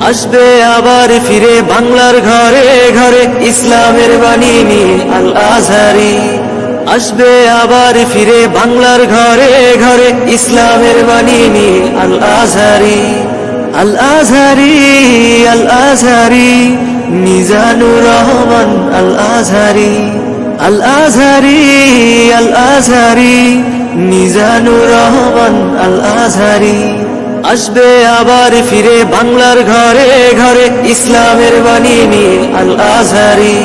আসবে আবার ফিরে বাংলার ঘরে ঘরে ইসলামের বাণী নিয়ে আল আজহারি। আসবে আবার ফিরে বাংলার ঘরে ঘরে ইসলামের বাণী নিয়ে আল আজহারি। আল আজহারি, আল আজহারি, মিজানুর রহমান আল আজহারি। আল আজহারি, আল আজহারি, মিজানুর রহমান আল আজহারি। আসবে আবার ফিরে বাংলার ঘরে ঘরে ইসলামের বাণী নিয়ে আল আজহারি।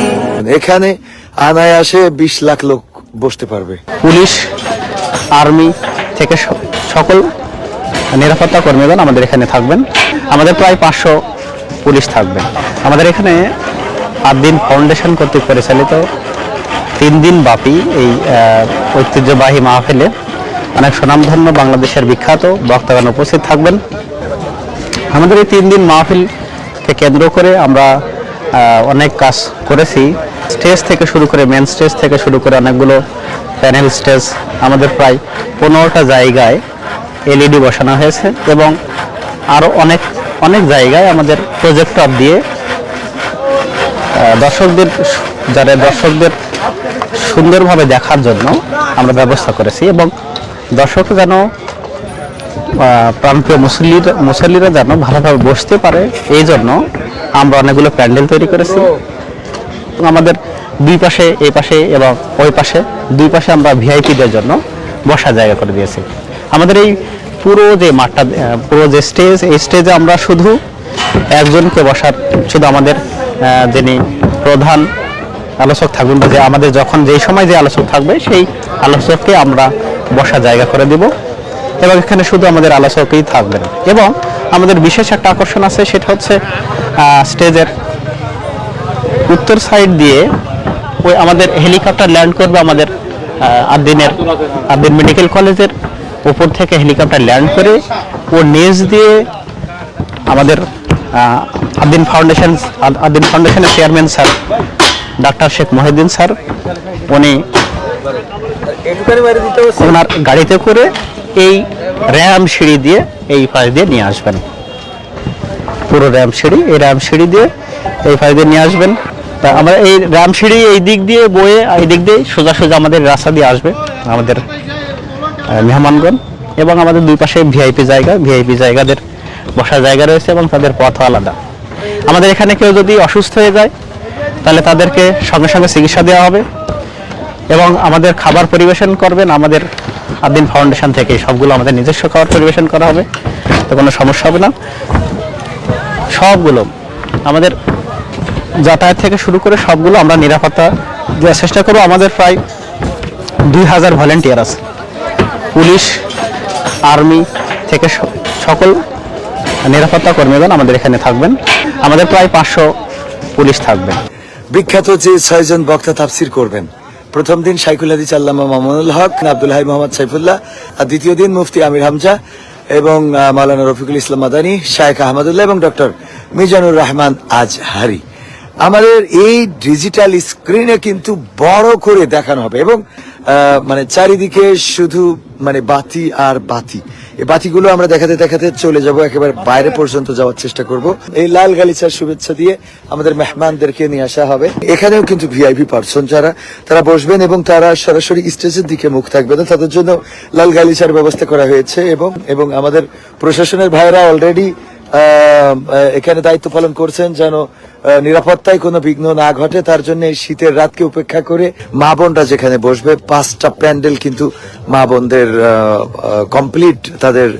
এখানে অনায়াসে 20 লাখ লোক বসতে পারবে। পুলিশ, আর্মি থেকে সকল নিরাপত্তা কর্মীগণ আমাদের এখানে থাকবেন। আমাদের প্রায় 500 পুলিশ থাকবেন। আমাদের এখানে আদ্দিন ফাউন্ডেশন কর্তৃক পরিচালিত 3 দিন ব্যাপী এই ঐতিহ্যবাহী মাহফিলে অনেক সুনামধন্য বাংলাদেশের বিখ্যাত বক্তাগণ উপস্থিত থাকবেন। আমাদের এই 3 দিন মাহফিলকে কেন্দ্র করে আমরা অনেক কাজ করেছি। স্টেজ থেকে শুরু করে মেন স্টেজ থেকে শুরু করে অনেকগুলো প্যানেল স্টেজ আমাদের প্রায় 15টা জায়গায় LED বসানো হয়েছে এবং আরও অনেক জায়গায় আমাদের প্রজেক্টর দিয়ে দর্শকদের সুন্দরভাবে দেখার জন্য আমরা ব্যবস্থা করেছি এবং দর্শক যেন প্রান্তীয় মুসল্লিরা যেন ভালোভাবে বসতে পারে এই জন্য আমরা অনেকগুলো প্যান্ডেল তৈরি করেছি। আমাদের দুই পাশে, এই পাশে এবং ওই পাশে, দুই পাশে আমরা ভিআইপিদের জন্য বসার জায়গা করে দিয়েছি। আমাদের এই পুরো যে মাঠটা, পুরো যে স্টেজ, এই স্টেজে আমরা শুধু একজনকে বসার, শুধু আমাদের যিনি প্রধান আলোচক থাকবেন বা যে আমাদের যখন যেই সময় যে আলোচক থাকবে সেই আলোচককে আমরা বসার জায়গা করে দেব এবং এখানে শুধু আমাদের আলোচকই থাকবেন। এবং আমাদের বিশেষ একটা আকর্ষণ আছে, সেটা হচ্ছে স্টেজের উত্তর সাইড দিয়ে ওই আমাদের হেলিকপ্টার ল্যান্ড করবে। আমাদের আদ্দিন মেডিকেল কলেজের উপর থেকে হেলিকপ্টার ল্যান্ড করে ওর নিচ দিয়ে আমাদের আদ্দিন ফাউন্ডেশনের chairman sir doctor Sheikh Mohiuddin sir, উনি ওনার গাড়িতে করে এই র্যাম সিঁড়ি দিয়ে এই পাশ দিয়ে নিয়ে আসবেন। পুরো র্যাম সিঁড়ি দিয়ে এই পাশ দিয়ে নিয়ে আসবেন। তা আমরা এই র্যাম সিঁড়ি এই দিক দিয়ে বয়ে এই দিক দিয়ে সোজা আমাদের রাস্তা দিয়ে আসবে আমাদের মেহমানগণ এবং আমাদের দুই পাশে ভিআইপি জায়গাদের বসার জায়গা রয়েছে এবং তাদের পথ আলাদা। আমাদের এখানে কেউ যদি অসুস্থ হয়ে যায় তাহলে তাদেরকে সঙ্গে সঙ্গে চিকিৎসা দেওয়া হবে এবং আমাদের খাবার পরিবেশন করবেন আমাদের আদ্দিন ফাউন্ডেশন থেকে। সবগুলো আমাদের নিজস্ব খাবার পরিবেশন করা হবে, তো কোনো সমস্যা হবে না। সবগুলো আমাদের যাতায়াত থেকে শুরু করে সবগুলো আমরা নিরাপত্তা দেওয়ার চেষ্টা করব। আমাদের প্রায় 2000 ভলেন্টিয়ার আছে। পুলিশ, আর্মি থেকে সকল নিরাপত্তা কর্মীগণ আমাদের এখানে থাকবেন। আমাদের প্রায় 500 পুলিশ থাকবেন। বিখ্যাত যে 6 জন বক্তা তাফসির করবেন, প্রথম দিন শাইখুল হাদিস আল্লামা মামুনুল হক, আব্দুল হাই মোহাম্মদ সাইফুল্লাহ, আর দ্বিতীয় দিন মুফতি আমির হামজা এবং মাওলানা রফিকুল ইসলাম মাদানী, শায়েখ আহমদুল্লাহ এবং ডক্টর মিজানুর রহমান আজহারি। আমাদের এই ডিজিটাল স্ক্রিনে কিন্তু বড় করে দেখানো হবে এবং মানে চারিদিকে শুধু মানে বাতি আর বাতি। এই বাতিগুলো আমরা দেখাতে চলে যাব, একেবারে বাইরে পর্যন্ত যাওয়ার চেষ্টা করব। এই লাল গালিচার শুভেচ্ছা দিয়ে আমাদের মেহমানদেরকে নিয়ে আসা হবে। এখানেও কিন্তু ভিআইপি পার্সন তারা বসবেন এবং তারা সরাসরি স্টেজের দিকে মুখ থাকবে না, তাদের জন্য লাল গালিচার ব্যবস্থা করা হয়েছে এবং আমাদের প্রশাসনের ভাইরা অলরেডি এখানে দায়িত্ব পালন করছেন যেন নিরাপত্তায় কোনো বিঘ্ন না ঘটে। তার জন্য এই শীতের রাতকে উপেক্ষা করে মা বোনরা যেখানে বসবে 5টা প্যান্ডেল কিন্তু মা বোনদের কমপ্লিট তাদের